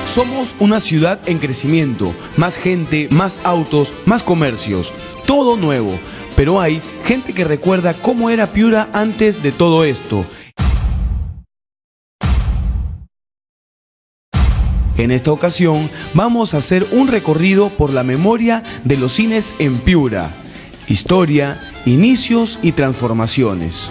Somos una ciudad en crecimiento, más gente, más autos, más comercios, todo nuevo. Pero hay gente que recuerda cómo era Piura antes de todo esto. En esta ocasión vamos a hacer un recorrido por la memoria de los cines en Piura. Historia, inicios y transformaciones.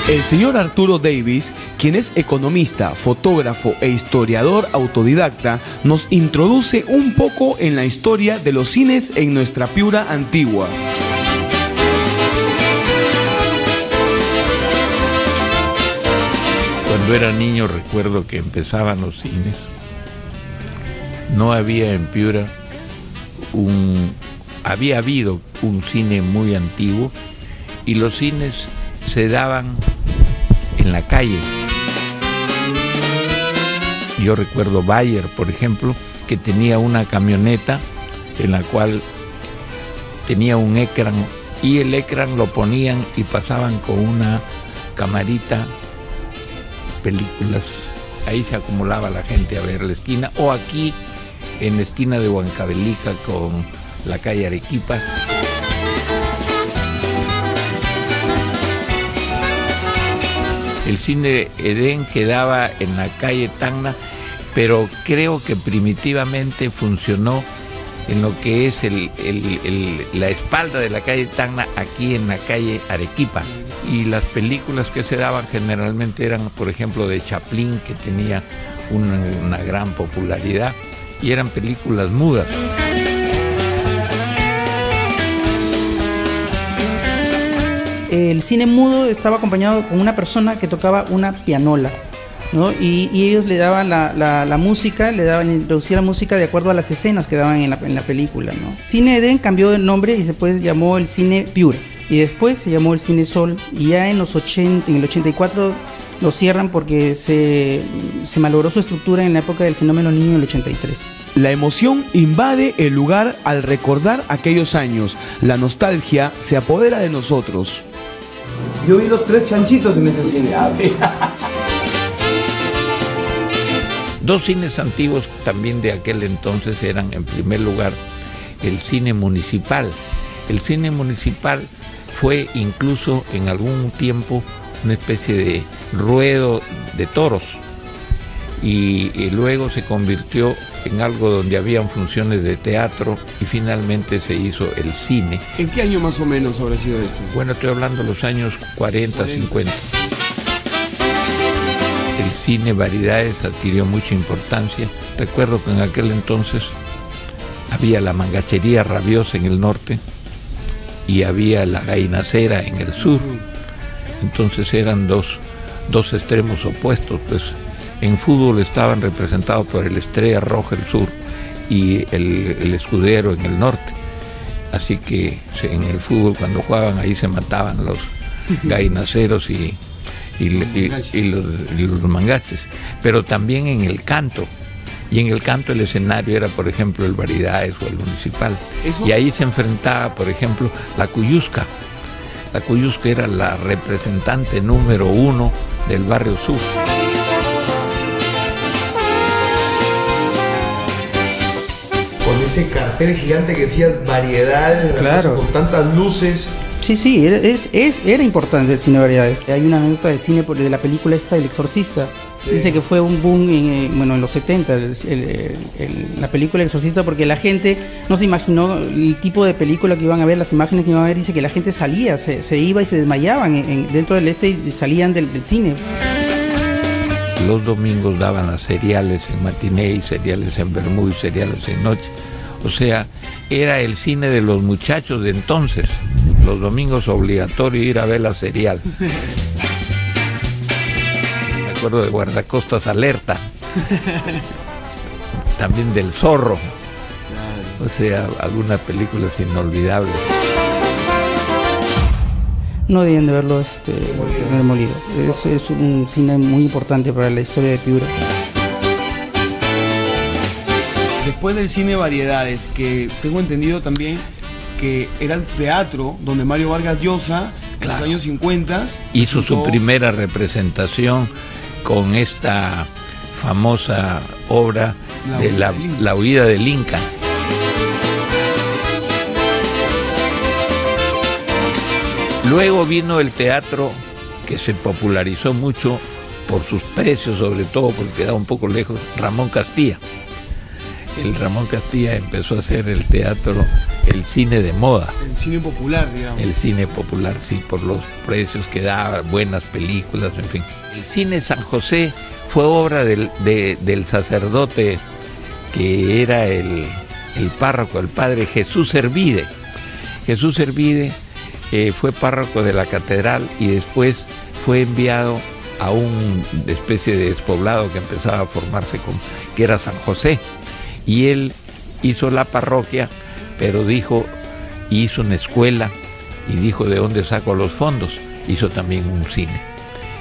El señor Arturo Davis, quien es economista, fotógrafo e historiador autodidacta, nos introduce un poco en la historia de los cines en nuestra Piura antigua. Cuando era niño recuerdo que empezaban los cines. No había en Piura había habido un cine muy antiguo y los cines se daban en la calle. Yo recuerdo Bayer, por ejemplo, que tenía una camioneta en la cual tenía un ecran y el ecran lo ponían y pasaban con una camarita películas. Ahí se acumulaba la gente a ver la esquina, o aquí en la esquina de Huancavelica con la calle Arequipa. El cine Edén quedaba en la calle Tacna, pero creo que primitivamente funcionó en lo que es la espalda de la calle Tacna, aquí en la calle Arequipa. Y las películas que se daban generalmente eran, por ejemplo, de Chaplin, que tenía una gran popularidad, y eran películas mudas. El cine mudo estaba acompañado con una persona que tocaba una pianola, ¿no? Y ellos le daban la música, introducían la música de acuerdo a las escenas que daban en la película, ¿no? Cine Edén cambió de nombre y después llamó el cine Piura. Y después se llamó el Cine Sol, y ya en el 84 lo cierran porque se malogró su estructura en la época del fenómeno niño en el 83. La emoción invade el lugar al recordar aquellos años. La nostalgia se apodera de nosotros. Yo vi los 3 chanchitos en ese cine. Dos cines antiguos también de aquel entonces eran, en primer lugar, el cine municipal. El cine municipal fue incluso en algún tiempo una especie de ruedo de toros y luego se convirtió en algo donde habían funciones de teatro y finalmente se hizo el cine. ¿En qué año más o menos habrá sido esto? Bueno, estoy hablando de los años 40, 50. El cine Variedades adquirió mucha importancia. Recuerdo que en aquel entonces había la Mangachería Rabiosa en el norte y había la Gainacera en el sur. Entonces eran dos extremos opuestos, pues. En fútbol estaban representados por el Estrella Roja el sur y el Escudero en el norte. Así que en el fútbol, cuando jugaban, ahí se mataban los gainaceros y los mangaches. Pero también en el canto. Y en el canto el escenario era, por ejemplo, el Variedades o el Municipal. Y ahí se enfrentaba, por ejemplo, la Cuyusca. La Cuyusca era la representante número 1 del barrio sur. Con ese cartel gigante que decía Variedades, claro, con tantas luces. Sí, era importante el cine Variedades. Hay una anécdota del cine de la película esta, El Exorcista. Sí. Dice que fue un boom en los 70, la película El Exorcista, porque la gente no se imaginó el tipo de película que iban a ver, las imágenes que iban a ver. Dice que la gente salía, se iba y se desmayaban dentro del y salían del cine. Los domingos daban las seriales en matiné, seriales en vermú y seriales en noche. O sea, era el cine de los muchachos de entonces. Los domingos obligatorio ir a ver la serial. Me acuerdo de Guardacostas Alerta. También del Zorro. O sea, algunas películas inolvidables. No deben de verlo demolido. Es un cine muy importante para la historia de Piura. Después del cine Variedades, que tengo entendido también que era el teatro donde Mario Vargas Llosa Claro. los años 50. Hizo su primera representación con esta famosa obra de la huida del Inca. Luego vino el teatro, que se popularizó mucho por sus precios, sobre todo porque quedaba un poco lejos, Ramón Castilla. El Ramón Castilla empezó a hacer el teatro, el cine de moda. El cine popular, digamos. El cine popular, sí, por los precios que daba, buenas películas, en fin. El cine San José fue obra del sacerdote que era el párroco, el padre Jesús Hervide. Jesús Hervide fue párroco de la catedral y después fue enviado a una especie de despoblado que empezaba a formarse, que era San José. Y él hizo la parroquia, pero hizo una escuela y dijo, ¿de dónde saco los fondos? Hizo también un cine.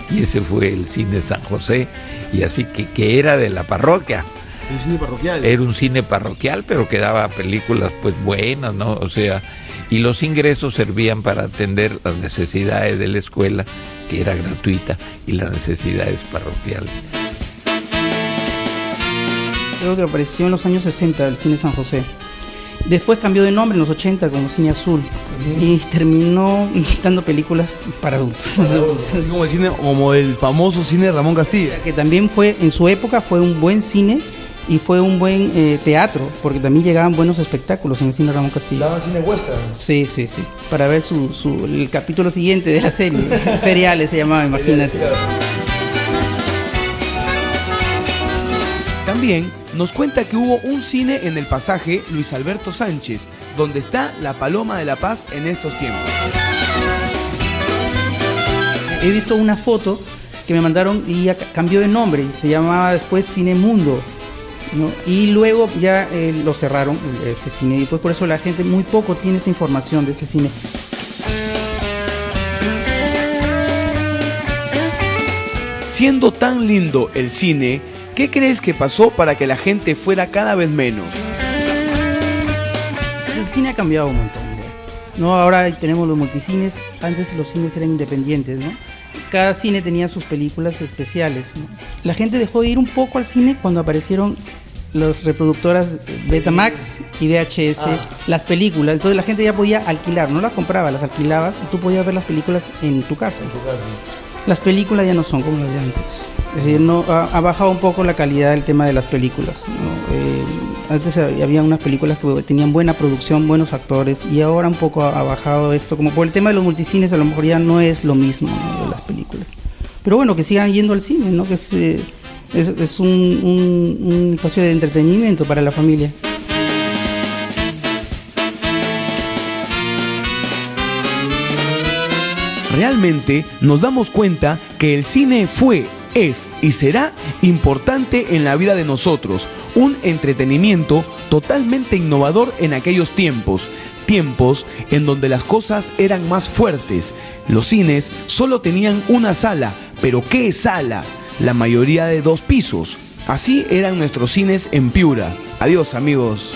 Y ese fue el cine San José, y así que era de la parroquia. Un cine parroquial. Era un cine parroquial, pero que daba películas pues buenas, ¿no? O sea, y los ingresos servían para atender las necesidades de la escuela, que era gratuita, y las necesidades parroquiales. Creo que apareció en los años 60 el cine San José. Después cambió de nombre en los 80 como Cine Azul, y terminó dando películas para adultos. Así como el famoso cine Ramón Castilla. Que también fue, en su época, fue un buen cine y fue un buen teatro, porque también llegaban buenos espectáculos en el cine Ramón Castilla. Daba cine western. Sí, para ver el capítulo siguiente de la serie. Seriales se llamaba, imagínate. También nos cuenta que hubo un cine en el pasaje Luis Alberto Sánchez, donde está la Paloma de la Paz en estos tiempos. He visto una foto que me mandaron y ya cambió de nombre, y se llamaba después Cine Mundo, ¿no? Y luego ya lo cerraron, este cine, y pues por eso la gente muy poco tiene esta información de ese cine. Siendo tan lindo el cine, ¿qué crees que pasó para que la gente fuera cada vez menos? El cine ha cambiado un montón, ¿no? Ahora tenemos los multicines, antes los cines eran independientes, ¿no? Cada cine tenía sus películas especiales, ¿no? La gente dejó de ir un poco al cine cuando aparecieron las reproductoras Betamax y VHS, las películas. Entonces la gente ya podía alquilar, no las compraba, las alquilabas y tú podías ver las películas en tu casa. Las películas ya no son como las de antes. Es decir, ha bajado un poco la calidad del tema de las películas, ¿no? Antes había unas películas que tenían buena producción, buenos actores, y ahora un poco ha bajado esto. Como por el tema de los multicines, a lo mejor ya no es lo mismo, ¿no?, de las películas. Pero bueno, que sigan yendo al cine, ¿no? Que es un espacio de entretenimiento para la familia. Realmente nos damos cuenta que el cine fue, es y será importante en la vida de nosotros, un entretenimiento totalmente innovador en aquellos tiempos en donde las cosas eran más fuertes. Los cines solo tenían una sala, pero ¿qué sala? La mayoría de 2 pisos. Así eran nuestros cines en Piura. Adiós, amigos.